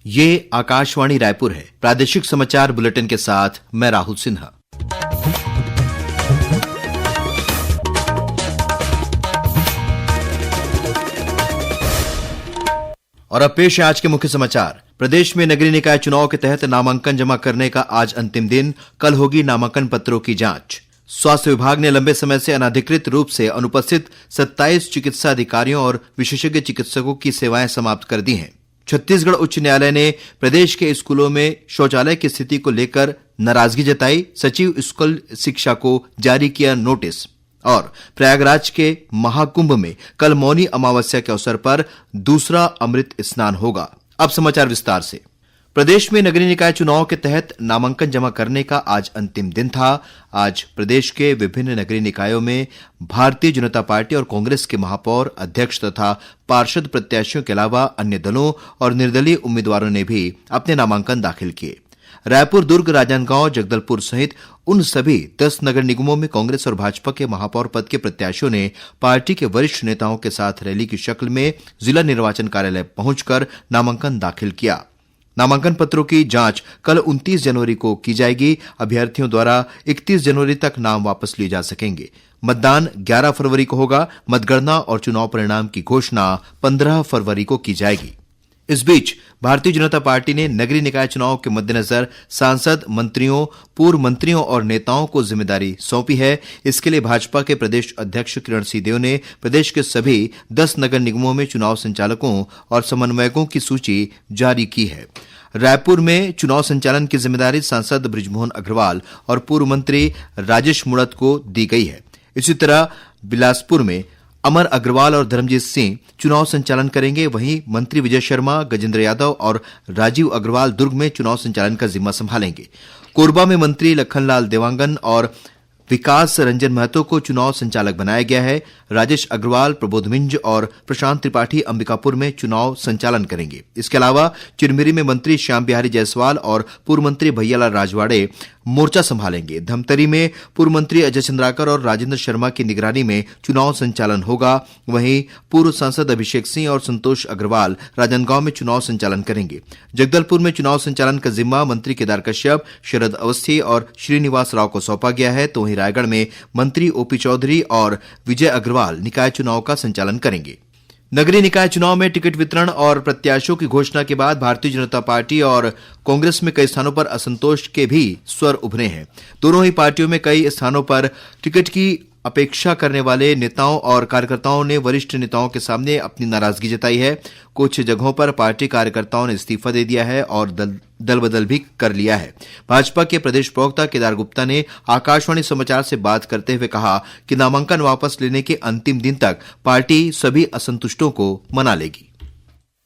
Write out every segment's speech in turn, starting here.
ये आकाशवाणी रायपुर है। प्रादेशिक समाचार बुलेटिन के साथ मैं राहुल सिन्हा। और अब पेश है आज के मुख्य समाचार। प्रदेश में नगरीय निकाय चुनाव के तहत नामांकन जमा करने का आज अंतिम दिन। कल होगी नामांकन पत्रों की जांच। स्वास्थ्य विभाग ने लंबे समय से अनाधिकृत रूप से अनुपस्थित 27 चिकित्सा अधिकारियों और विशेषज्ञ चिकित्सकों की सेवाएं समाप्त कर दी हैं। छत्तीसगढ़ उच्च न्यायालय ने प्रदेश के स्कूलों में शौचालय की स्थिति को लेकर नाराजगी जताई। सचिव स्कूल शिक्षा को जारी किया नोटिस। और प्रयागराज के महाकुंभ में कल मौनी अमावस्या के अवसर पर दूसरा अमृत स्नान होगा। अब समाचार विस्तार से। प्रदेश में नगरीय निकाय चुनाव के तहत नामांकन जमा करने का आज अंतिम दिन था। आज प्रदेश के विभिन्न नगरीय निकायों में भारतीय जनता पार्टी और कांग्रेस के महापौर, अध्यक्ष तथा पार्षद प्रत्याशियों के अलावा अन्य दलों और निर्दलीय उम्मीदवारों ने भी अपने नामांकन दाखिल किए। रायपुर, दुर्ग, राजनांदगांव, जगदलपुर सहित उन सभी 10 नगर निगमों में कांग्रेस और भाजपा के महापौर पद के प्रत्याशियों ने पार्टी के वरिष्ठ नेताओं के साथ रैली की शक्ल में जिला निर्वाचन कार्यालय पहुंचकर नामांकन दाखिल किया। नामांकन पत्रों की जांच कल 29 जनवरी को की जाएगी। अभ्यर्थियों द्वारा 31 जनवरी तक नाम वापस लिए जा सकेंगे। मतदान 11 फरवरी को होगा। मतगणना और चुनाव परिणाम की घोषणा 15 फरवरी को की जाएगी। इस बीच भारतीय जनता पार्टी ने नगरीय निकाय चुनाव के मद्देनजर सांसद, मंत्रियों, पूर्व मंत्रियों और नेताओं को जिम्मेदारी सौंपी है। इसके लिए भाजपा के प्रदेश अध्यक्ष किरण सिंहदेव ने प्रदेश के सभी 10 नगर निगमों में चुनाव संचालकों और समन्वयकों की सूची जारी की है। रायपुर में चुनाव संचालन की जिम्मेदारी सांसद बृजमोहन अग्रवाल और पूर्व मंत्री राजेश मुणत को दी गई है। इसी तरह बिलासपुर में अमर अग्रवाल और धर्मजीत सिंह चुनाव संचालन करेंगे। वहीं मंत्री विजय शर्मा, गजेंद्र यादव और राजीव अग्रवाल दुर्ग में चुनाव संचालन का जिम्मा संभालेंगे। कोरबा में मंत्री लखनलाल देवांगन और विकास रंजन महतो को चुनाव संचालक बनाया गया है। राजेश अग्रवाल प्रबोध मिंज और प्रशांत त्रिपाठी अंबिकापुर में चुनाव संचालन करेंगे। इसके अलावा चिरमिरी में मंत्री श्याम बिहारी जायसवाल और पूर्व मंत्री भैयालाल राजवाड़े मोर्चा संभालेंगे। धमतरी में पूर्व मंत्री अजय चंद्राकर और राजेंद्र शर्मा की निगरानी में चुनाव संचालन होगा। वहीं पूर्व सांसद अभिषेक सिंह और संतोष अग्रवाल राजनांदगांव में चुनाव संचालन करेंगे। जगदलपुर में चुनाव संचालन का जिम्मा मंत्री केदार कश्यप, शरद अवस्थी और श्रीनिवास राव को सौंपा गया है। तो वहीं रायगढ़ में मंत्री ओपी चौधरी और विजय अग्रवाल निकाय चुनाव का संचालन करेंगे। नगरीय निकाय चुनाव में टिकट वितरण और प्रत्याशियों की घोषणा के बाद भारतीय जनता पार्टी और कांग्रेस में कई स्थानों पर असंतोष के भी स्वर उभरे हैं। दोनों ही पार्टियों में कई स्थानों पर टिकट की अपेक्षा करने वाले नेताओं और कार्यकर्ताओं ने वरिष्ठ नेताओं के सामने अपनी नाराजगी जताई है। कुछ जगहों पर पार्टी कार्यकर्ताओं ने इस्तीफा दे दिया है और दल बदल भी कर लिया है। भाजपा के प्रदेश प्रवक्ता केदार गुप्ता ने आकाशवाणी समाचार से बात करते हुए कहा कि नामांकन वापस लेने के अंतिम दिन तक पार्टी सभी असंतुष्टों को मना लेगी।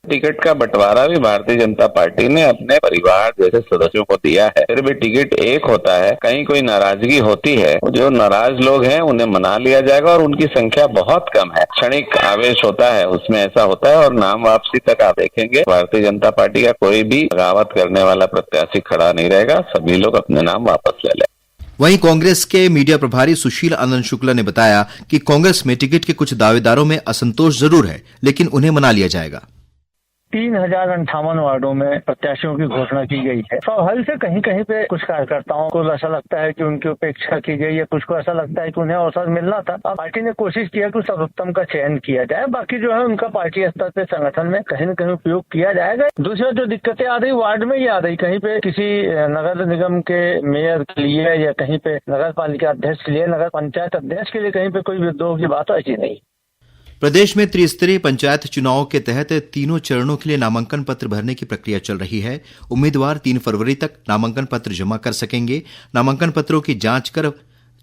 टिकट का बंटवारा भी भारतीय जनता पार्टी ने अपने परिवार जैसे सदस्यों को दिया है। फिर भी टिकट एक होता है, कहीं कोई नाराजगी होती है, जो नाराज लोग हैं उन्हें मना लिया जाएगा और उनकी संख्या बहुत कम है। क्षणिक आवेश होता है, उसमें ऐसा होता है और नाम वापसी तक आप देखेंगे भारतीय जनता पार्टी का कोई भी बगावत करने वाला प्रत्याशी खड़ा नहीं रहेगा। सभी लोग अपने नाम वापस ले लें। वहीं कांग्रेस के मीडिया प्रभारी सुशील आनंद शुक्ला ने बताया कि कांग्रेस में टिकट के कुछ दावेदारों में असंतोष जरूर है, लेकिन उन्हें मना लिया जाएगा। 3058 वार्डों में प्रत्याशियों की घोषणा की गई है। स्वाभाविक से कहीं कहीं पे कुछ कार्यकर्ताओं को ऐसा लगता है कि उनकी उपेक्षा की गई है, कुछ को ऐसा लगता है कि उन्हें अवसर मिलना था। अब पार्टी ने कोशिश किया कि सर्वोत्तम का चयन किया जाए। बाकी जो है उनका पार्टी स्तर पे संगठन में कहीं न कहीं उपयोग किया जाएगा। दूसरा जो दिक्कतें आ रही वार्ड में, ये आ रही कहीं पे किसी नगर निगम के मेयर के लिए या कहीं पे नगर पालिका अध्यक्ष के लिए, नगर पंचायत अध्यक्ष के लिए कहीं पे कोई विद्रोह की बात ऐसी नहीं। प्रदेश में त्रिस्तरीय पंचायत चुनाव के तहत तीनों चरणों के लिए नामांकन पत्र भरने की प्रक्रिया चल रही है। उम्मीदवार 3 फरवरी तक नामांकन पत्र जमा कर सकेंगे। नामांकन पत्रों की जांच कर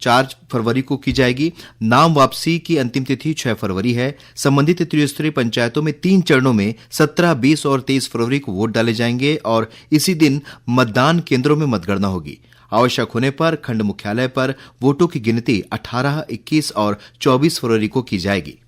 4 फरवरी को की जाएगी। नाम वापसी की अंतिम तिथि 6 फरवरी है। संबंधित त्रिस्तरीय पंचायतों में 3 चरणों में 17, 20 और 23 फरवरी को वोट डाले जाएंगे और इसी दिन मतदान केंद्रों में मतगणना होगी। आवश्यक होने पर खंड मुख्यालय पर वोटों की गिनती 18, 21 और 24 फरवरी को की जाएगी।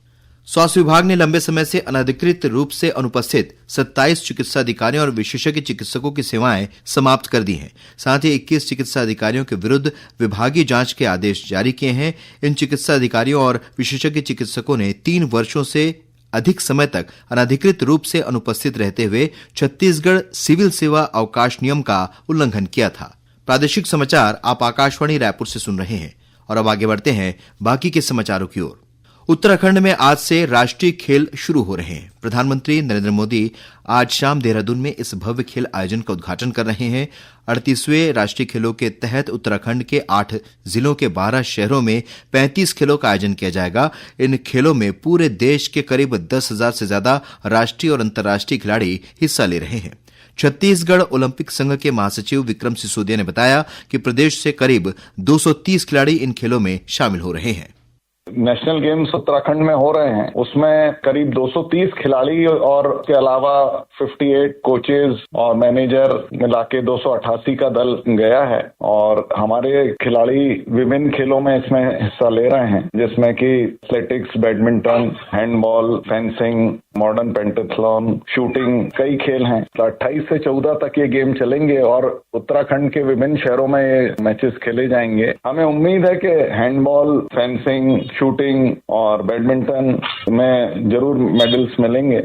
स्वास्थ्य विभाग ने लंबे समय से अनधिकृत रूप से अनुपस्थित 27 चिकित्सा अधिकारियों और विशेषज्ञ चिकित्सकों की सेवाएं समाप्त कर दी हैं। साथ ही 21 चिकित्सा अधिकारियों के विरुद्ध विभागीय जांच के आदेश जारी किए हैं। इन चिकित्सा अधिकारियों और विशेषज्ञ चिकित्सकों ने 3 वर्षों से अधिक समय तक अनधिकृत रूप से अनुपस्थित रहते हुए छत्तीसगढ़ सिविल सेवा अवकाश नियम का उल्लंघन किया था। प्रादेशिक समाचार आप आकाशवाणी रायपुर से सुन रहे हैं और अब आगे बढ़ते हैं बाकी के समाचारों की ओर। उत्तराखंड में आज से राष्ट्रीय खेल शुरू हो रहे हैं। प्रधानमंत्री नरेंद्र मोदी आज शाम देहरादून में इस भव्य खेल आयोजन का उद्घाटन कर रहे हैं। 38वें राष्ट्रीय खेलों के तहत उत्तराखंड के 8 जिलों के 12 शहरों में 35 खेलों का आयोजन किया जाएगा। इन खेलों में पूरे देश के करीब 10,000 से ज्यादा राष्ट्रीय और अंतर्राष्ट्रीय खिलाड़ी हिस्सा ले रहे हैं। छत्तीसगढ़ ओलंपिक संघ के महासचिव विक्रम सिसोदिया ने बताया कि प्रदेश से करीब 230 खिलाड़ी इन खेलों में शामिल हो रहे हैं। नेशनल गेम्स उत्तराखंड में हो रहे हैं, उसमें करीब 230 खिलाड़ी और उसके अलावा 58 कोचेज और मैनेजर मिला के 288 का दल गया है और हमारे खिलाड़ी विभिन्न खेलों में इसमें हिस्सा ले रहे हैं, जिसमें कि athletics, badminton, handball, fencing, modern pentathlon, shooting, कई खेल हैं। 28 से 14 तक ये गेम चलेंगे और उत्तराखंड के विभिन्न शहरों में ये मैचेस खेले जाएंगे। हमें उम्मीद है कि हैंडबॉल, फेंसिंग, शूटिंग और बैडमिंटन में जरूर मेडल्स मिलेंगे।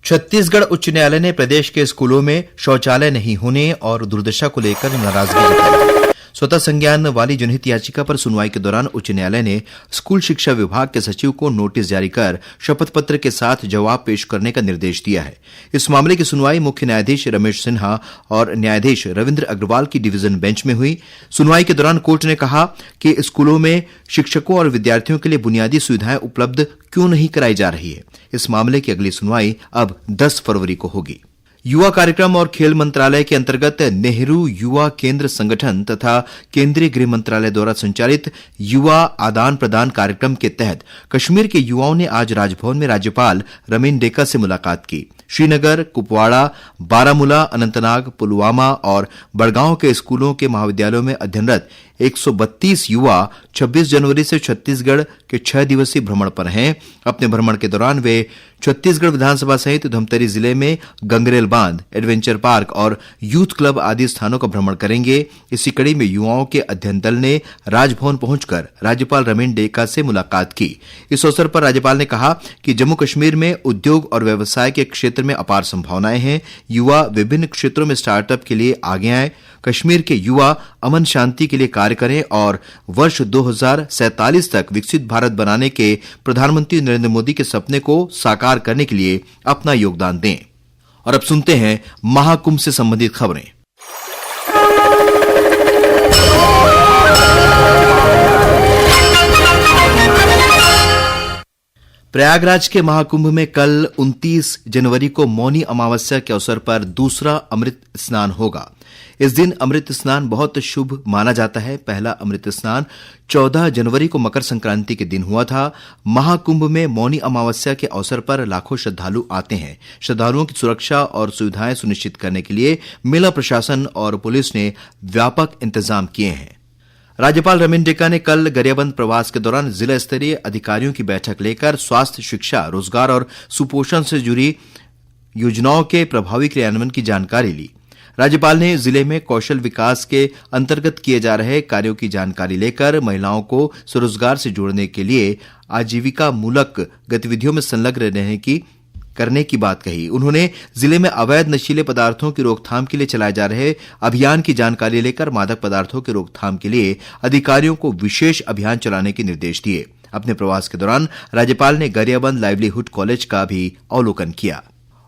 छत्तीसगढ़ उच्च न्यायालय ने प्रदेश के स्कूलों में शौचालय नहीं होने और दुर्दशा को लेकर नाराजगी जताई। स्वतः संज्ञान वाली जनहित याचिका पर सुनवाई के दौरान उच्च न्यायालय ने स्कूल शिक्षा विभाग के सचिव को नोटिस जारी कर शपथ पत्र के साथ जवाब पेश करने का निर्देश दिया है। इस मामले की सुनवाई मुख्य न्यायाधीश रमेश सिन्हा और न्यायाधीश रविंद्र अग्रवाल की डिवीजन बेंच में हुई। सुनवाई के दौरान कोर्ट ने कहा कि स्कूलों में शिक्षकों और विद्यार्थियों के लिए बुनियादी सुविधाएं उपलब्ध क्यों नहीं कराई जा रही है। इस मामले की अगली सुनवाई अब 10 फरवरी को होगी। युवा कार्यक्रम और खेल मंत्रालय के अंतर्गत नेहरू युवा केंद्र संगठन तथा केंद्रीय गृह मंत्रालय द्वारा संचालित युवा आदान प्रदान कार्यक्रम के तहत कश्मीर के युवाओं ने आज राजभवन में राज्यपाल रमीन डेका से मुलाकात की। श्रीनगर, कुपवाड़ा, बारामूला, अनंतनाग, पुलवामा और बड़गांव के स्कूलों के महाविद्यालयों में अध्ययनरत 132 युवा 26 जनवरी से छत्तीसगढ़ के 6 दिवसीय भ्रमण पर हैं। अपने भ्रमण के दौरान वे छत्तीसगढ़ विधानसभा सहित धमतरी जिले में गंगरेल बांध, एडवेंचर पार्क और यूथ क्लब आदि स्थानों का भ्रमण करेंगे। इसी कड़ी में युवाओं के अध्ययन दल ने राजभवन पहुंचकर राज्यपाल रमीन डेका से मुलाकात की। इस अवसर पर राज्यपाल ने कहा कि जम्मू कश्मीर में उद्योग और व्यवसाय के क्षेत्र में अपार संभावनाएं हैं। युवा विभिन्न क्षेत्रों में स्टार्टअप के लिए आगे आए। कश्मीर के युवा अमन शांति के लिए कार्य करें और वर्ष 2047 तक विकसित भारत बनाने के प्रधानमंत्री नरेंद्र मोदी के सपने को साकार करने के लिए अपना योगदान दें। और अब सुनते हैं महाकुंभ से संबंधित खबरें। प्रयागराज के महाकुंभ में कल 29 जनवरी को मौनी अमावस्या के अवसर पर दूसरा अमृत स्नान होगा। इस दिन अमृत स्नान बहुत शुभ माना जाता है। पहला अमृत स्नान 14 जनवरी को मकर संक्रांति के दिन हुआ था। महाकुंभ में मौनी अमावस्या के अवसर पर लाखों श्रद्धालु आते हैं। श्रद्धालुओं की सुरक्षा और सुविधाएं सुनिश्चित करने के लिए मेला प्रशासन और पुलिस ने व्यापक इंतजाम किए हैं। राज्यपाल रमीन डेका ने कल गरियाबंद प्रवास के दौरान जिला स्तरीय अधिकारियों की बैठक लेकर स्वास्थ्य, शिक्षा, रोजगार और सुपोषण से जुड़ी योजनाओं के प्रभावी क्रियान्वयन की जानकारी ली। राज्यपाल ने जिले में कौशल विकास के अंतर्गत किए जा रहे कार्यों की जानकारी लेकर महिलाओं को स्वरोजगार से जोड़ने के लिए आजीविका मूलक गतिविधियों में संलग्न करने की बात कही। उन्होंने जिले में अवैध नशीले पदार्थों की रोकथाम के लिए चलाए जा रहे अभियान की जानकारी लेकर मादक पदार्थों की रोकथाम के लिए अधिकारियों को विशेष अभियान चलाने के निर्देश दिए। अपने प्रवास के दौरान राज्यपाल ने गरियाबंद लाइवलीहुड कॉलेज का भी अवलोकन किया।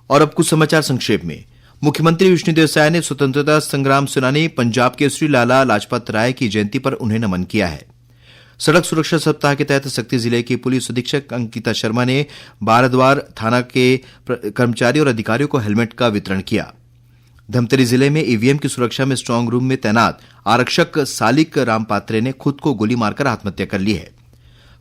और अब कुछ समाचार संक्षेप में। मुख्यमंत्री विष्णुदेव साय ने स्वतंत्रता संग्राम सेनानी पंजाब केसरी लाला लाजपत राय की जयंती पर उन्हें नमन किया है। सड़क सुरक्षा सप्ताह के तहत शक्ति जिले की पुलिस अधीक्षक अंकिता शर्मा ने बाराद्वार थाना के कर्मचारी और अधिकारियों को हेलमेट का वितरण किया। धमतरी जिले में ईवीएम की सुरक्षा में स्ट्रांग रूम में तैनात आरक्षक सालिक रामपात्रे ने खुद को गोली मारकर आत्महत्या कर ली है।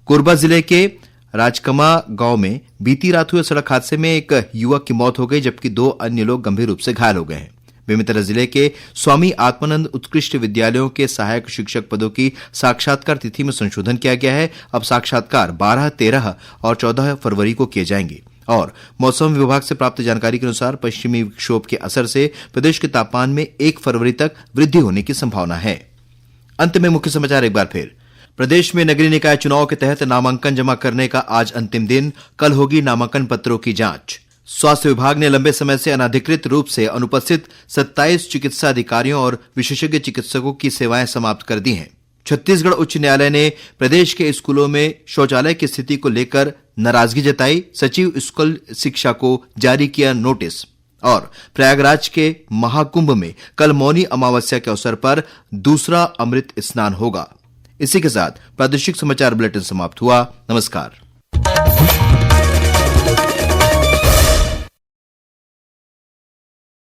कोरबा जिले के राजकमा गांव में बीती रात हुए सड़क हादसे में एक युवक की मौत हो गई, जबकि 2 अन्य लोग गंभीर रूप से घायल हो गए हैं। बेमेतरा जिले के स्वामी आत्मानंद उत्कृष्ट विद्यालयों के सहायक शिक्षक पदों की साक्षात्कार तिथि में संशोधन किया गया है। अब साक्षात्कार 12, 13 और 14 फरवरी को किए जाएंगे। और मौसम विभाग से प्राप्त जानकारी के अनुसार पश्चिमी विक्षोभ के असर से प्रदेश के तापमान में 1 फरवरी तक वृद्धि होने की संभावना है। अंत में मुख्य समाचार एक बार फिर। प्रदेश में नगरीय निकाय चुनाव के तहत नामांकन जमा करने का आज अंतिम दिन। कल होगी नामांकन पत्रों की जांच। स्वास्थ्य विभाग ने लंबे समय से अनाधिकृत रूप से अनुपस्थित 27 चिकित्सा अधिकारियों और विशेषज्ञ चिकित्सकों की सेवाएं समाप्त कर दी हैं। छत्तीसगढ़ उच्च न्यायालय ने प्रदेश के स्कूलों में शौचालय की स्थिति को लेकर नाराजगी जताई। सचिव स्कूल शिक्षा को जारी किया नोटिस। और प्रयागराज के महाकुंभ में कल मौनी अमावस्या के अवसर पर दूसरा अमृत स्नान होगा। इसी के साथ प्रादेशिक समाचार बुलेटिन समाप्त हुआ। नमस्कार।